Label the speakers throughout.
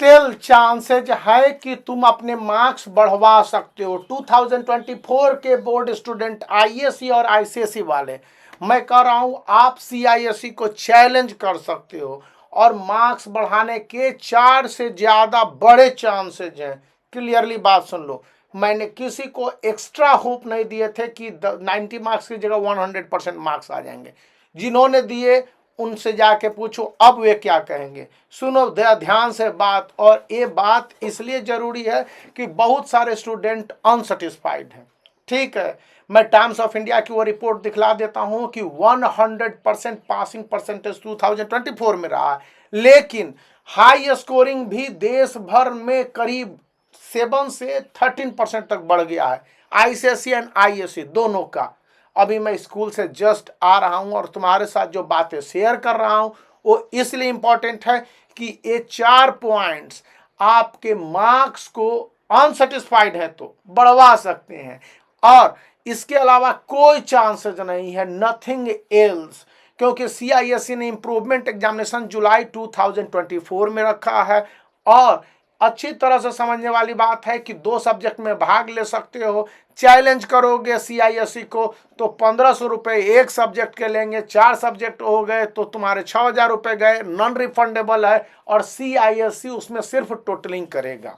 Speaker 1: Still chances है कि तुम अपने मार्क्स बढ़वा सकते हो। 2024 के बोर्ड स्टूडेंट आईएससी और आईसीएसई वाले, मैं कह रहा हूं आप सीआईएससी को चैलेंज कर सकते हो और मार्क्स बढ़ाने के 4 से ज्यादा बड़े चांसेज हैं। क्लियरली बात सुन लो, मैंने किसी को एक्स्ट्रा होप नहीं दिए थे कि 90 मार्क्स की जगह 100% मार्क्स आ जाएंगे। जिन्होंने दिए उनसे जाके पूछो अब वे क्या कहेंगे। सुनो ध्यान से बात, और ये बात इसलिए जरूरी है कि बहुत सारे स्टूडेंट अनसेटिस्फाइड हैं। ठीक है, मैं टाइम्स ऑफ इंडिया की वो रिपोर्ट दिखला देता हूं कि 100% पासिंग परसेंटेज 2024 में रहा है, लेकिन हाई स्कोरिंग भी देश भर में करीब 7 से 13% तक बढ़ गया है, आईसीएसई एंड आईएससी दोनों का। अभी मैं स्कूल से जस्ट आ रहा हूं और तुम्हारे साथ जो बातें शेयर कर रहा हूं वो इसलिए इंपॉर्टेंट है कि ये 4 पॉइंट्स आपके मार्क्स को अनसेटिस्फाइड है तो बढ़वा सकते हैं, और इसके अलावा कोई चांसेस नहीं है, नथिंग एल्स। क्योंकि सीआईएससी ने इंप्रूवमेंट एग्जामिनेशन जुलाई 2024 में रखा है, और अच्छी तरह से समझने वाली बात है कि 2 सब्जेक्ट में भाग ले सकते हो। चैलेंज करोगे सीआईएससी को तो 1500 रुपये एक सब्जेक्ट के लेंगे, 4 सब्जेक्ट हो गए तो तुम्हारे 6000 रुपये गए, नॉन रिफंडेबल है, और सीआईएससी उसमें सिर्फ टोटलिंग करेगा,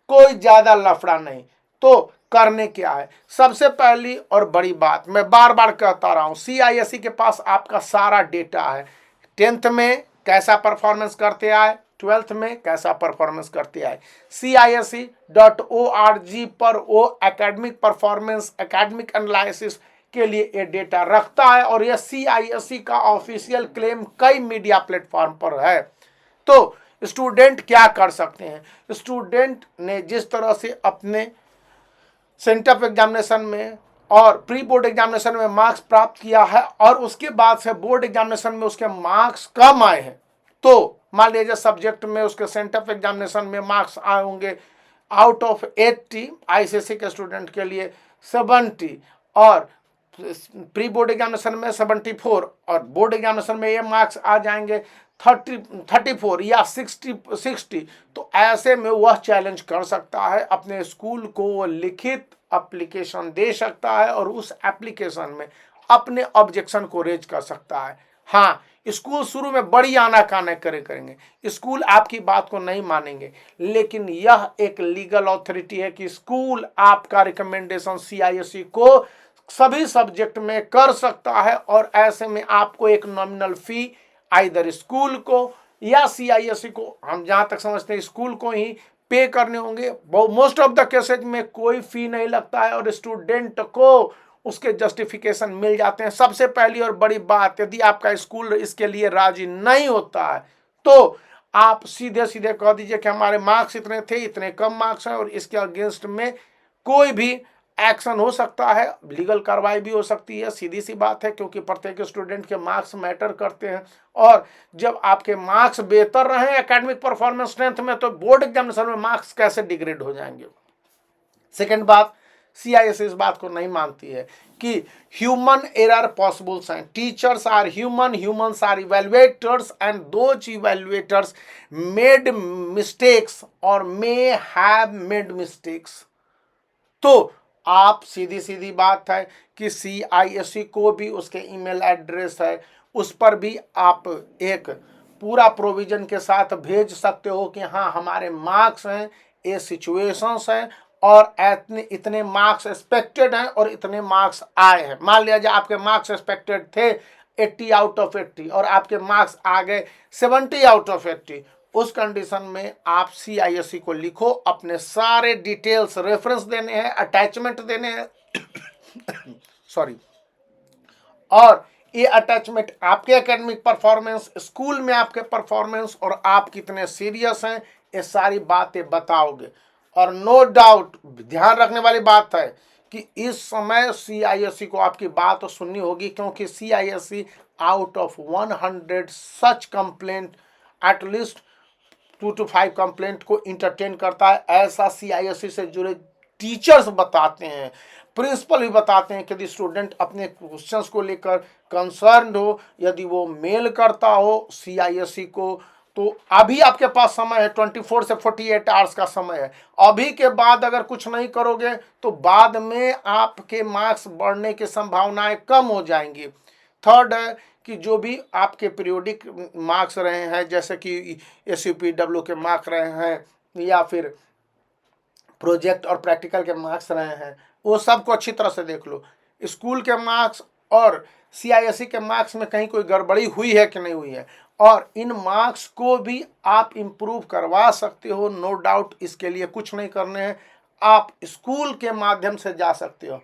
Speaker 1: कोई ज्यादा लफड़ा नहीं। तो करने क्या है, सबसे पहली और बड़ी बात मैं बार बार कहता रहा हूं, सीआईएससी के पास आपका सारा डेटा है। 10th में कैसा परफॉर्मेंस करते आए, 12th में कैसा परफॉर्मेंस करते आए, CISE.org पर वो एकेडमिक परफॉर्मेंस, एकेडमिक एनालिसिस के लिए ये डेटा रखता है, और यह सीआईएससी का ऑफिशियल क्लेम कई मीडिया प्लेटफॉर्म पर है। तो स्टूडेंट क्या कर सकते हैं, स्टूडेंट ने जिस तरह से अपने सेंटर ऑफ एग्जामिनेशन में और प्री बोर्ड एग्जामिनेशन में मार्क्स प्राप्त किया है, और उसके बाद से बोर्ड एग्जामिनेशन में उसके मार्क्स कम आए हैं, तो मान लीजिए सब्जेक्ट में उसके सेंटर ऑफ एग्जामिनेशन में मार्क्स आए होंगे आउट ऑफ 80, आईसीएसई के स्टूडेंट के लिए 70, और प्री बोर्ड एग्जामिनेशन में 74, और बोर्ड एग्जामिनेशन में ये मार्क्स आ जाएंगे 34 या 60, तो ऐसे में वह चैलेंज कर सकता है अपने स्कूल को, वो लिखित एप्लीकेशन दे सकता है और उस एप्लीकेशन में अपने ऑब्जेक्शन को रेज कर सकता है। हाँ, स्कूल शुरू में बड़ी आनाकानी करेंगे, स्कूल आपकी बात को नहीं मानेंगे, लेकिन यह एक लीगल अथॉरिटी है कि स्कूल आपका रिकमेंडेशन सीआईएससी को सभी सब्जेक्ट में कर सकता है, और ऐसे में आपको एक नॉमिनल फी आइदर स्कूल को या सीआईएससी को, हम जहां तक समझते हैं स्कूल को ही पे करने होंगे। मोस्ट ऑफ द केसेज में कोई फी नहीं लगता है और स्टूडेंट को उसके जस्टिफिकेशन मिल जाते हैं। सबसे पहली और बड़ी बात, यदि आपका स्कूल इसके लिए राजी नहीं होता है तो आप सीधे सीधे कह दीजिए कि हमारे मार्क्स इतने थे, इतने कम मार्क्स हैं, और इसके अगेंस्ट में कोई भी एक्शन हो सकता है, लीगल कार्रवाई भी हो सकती है। सीधी सी बात है, क्योंकि प्रत्येक स्टूडेंट के मार्क्स मैटर करते हैं, और जब आपके मार्क्स बेहतर रहे एकेडमिक परफॉर्मेंस स्ट्रेंथ में, तो बोर्ड एग्जामिनेशन में मार्क्स कैसे डिग्रेड हो जाएंगे। सेकंड बात, सीआईएससी इस बात को नहीं मानती है कि ह्यूमन एरर पॉसिबल्स हैं। Teachers are human, humans are evaluators, and those evaluators made mistakes और मे हैव मेड मिस्टेक्स। तो आप सीधी सीधी बात है कि सीआईएससी को भी उसके ईमेल एड्रेस है, उस पर भी आप एक पूरा प्रोविजन के साथ भेज सकते हो कि हाँ हमारे मार्क्स हैं, ये सिचुएशंस हैं, और इतने मार्क्स एक्सपेक्टेड हैं और इतने मार्क्स आए हैं। मान लिया आपके मार्क्स एक्सपेक्टेड थे 80 आउट ऑफ 80 और आपके मार्क्स आ गए 70 आउट ऑफ 80, उस कंडीशन में आप सीआईएससी को लिखो, अपने सारे डिटेल्स रेफरेंस देने हैं, अटैचमेंट देने हैं सॉरी, और ये अटैचमेंट आपके एकेडमिक परफॉर्मेंस, स्कूल में आपके परफॉर्मेंस और आप कितने सीरियस हैं, ये सारी बातें बताओगे। और नो डाउट ध्यान रखने वाली बात है कि इस समय सीआईएससी को आपकी बात तो सुननी होगी, क्योंकि CISC out of 100 such complaint at least 2 to 5 complaint को इंटरटेन करता है। ऐसा सीआईएससी से जुड़े टीचर्स बताते हैं, प्रिंसिपल भी बताते हैं कि यदि स्टूडेंट अपने क्वेश्चंस को लेकर कंसर्न हो, यदि वो मेल करता हो सीआईएससी को तो अभी आपके पास समय है, 24 से 48 आवर्स का समय है। अभी के बाद अगर कुछ नहीं करोगे तो बाद में आपके मार्क्स बढ़ने की संभावनाएं कम हो जाएंगी। थर्ड है कि जो भी आपके पीरियोडिक मार्क्स रहे हैं, जैसे कि SUPW के मार्क्स रहे हैं या फिर प्रोजेक्ट और प्रैक्टिकल के मार्क्स रहे हैं, वो सबको अच्छी तरह से देख लो। स्कूल के मार्क्स और CISE के मार्क्स में कहीं कोई गड़बड़ी हुई है कि नहीं हुई है, और इन मार्क्स को भी आप इम्प्रूव करवा सकते हो, नो डाउट। इसके लिए कुछ नहीं करने हैं, आप स्कूल के माध्यम से जा सकते हो।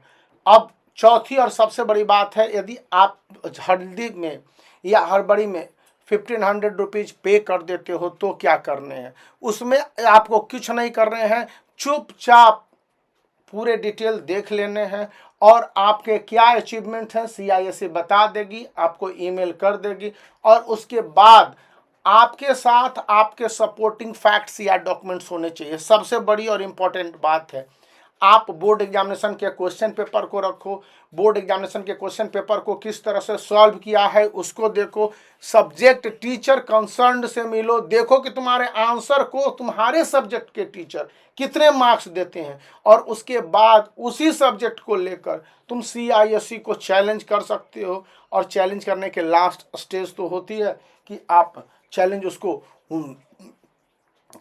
Speaker 1: अब चौथी और सबसे बड़ी बात है, यदि आप जल्दी में या हड़बड़ी में 1500 रुपीज पे कर देते हो तो क्या करने हैं। उसमें आपको कुछ नहीं कर रहे हैं, चुपचाप पूरे डिटेल देख लेने हैं, और आपके क्या अचीवमेंट हैं CISE बता देगी, आपको ईमेल कर देगी, और उसके बाद आपके साथ आपके सपोर्टिंग फैक्ट्स या डॉक्यूमेंट्स होने चाहिए। सबसे बड़ी और इम्पोर्टेंट बात है, आप बोर्ड एग्जामिनेशन के क्वेश्चन पेपर को रखो, बोर्ड एग्जामिनेशन के क्वेश्चन पेपर को किस तरह से सॉल्व किया है उसको देखो, सब्जेक्ट टीचर कंसर्न्ड से मिलो, देखो कि तुम्हारे आंसर को तुम्हारे सब्जेक्ट के टीचर कितने मार्क्स देते हैं, और उसके बाद उसी सब्जेक्ट को लेकर तुम CISE को चैलेंज कर सकते हो। और चैलेंज करने के लास्ट स्टेज तो होती है कि आप चैलेंज उसको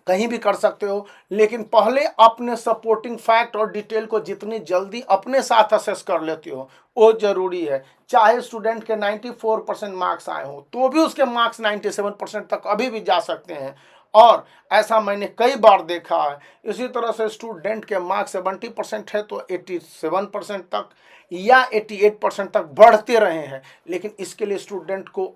Speaker 1: कहीं भी कर सकते हो, लेकिन पहले अपने सपोर्टिंग फैक्ट और डिटेल को जितनी जल्दी अपने साथ असेस कर लेते हो वो जरूरी है। चाहे स्टूडेंट के 94% मार्क्स आए हो तो भी उसके मार्क्स 97% तक अभी भी जा सकते हैं, और ऐसा मैंने कई बार देखा है। इसी तरह से स्टूडेंट के मार्क्स 70% है तो 87% तक या 88% तक बढ़ते रहे हैं, लेकिन इसके लिए स्टूडेंट को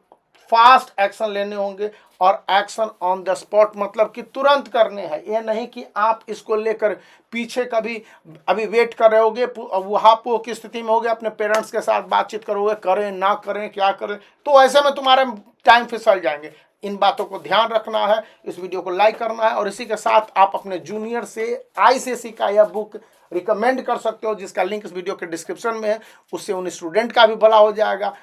Speaker 1: फास्ट एक्शन लेने होंगे, और एक्शन ऑन द स्पॉट मतलब कि तुरंत करने हैं। ये नहीं कि आप इसको लेकर पीछे कभी अभी वेट कर रहे होगे, वहाँ पे की स्थिति में होगे, अपने पेरेंट्स के साथ बातचीत करोगे, करें ना करें क्या करें, तो ऐसे में तुम्हारे टाइम फिसल जाएंगे। इन बातों को ध्यान रखना है, इस वीडियो को लाइक करना है, और इसी के साथ आप अपने जूनियर से ICSE का यह बुक रिकमेंड कर सकते हो जिसका लिंक इस वीडियो के डिस्क्रिप्शन में है। उससे उन स्टूडेंट का भी भला हो जाएगा।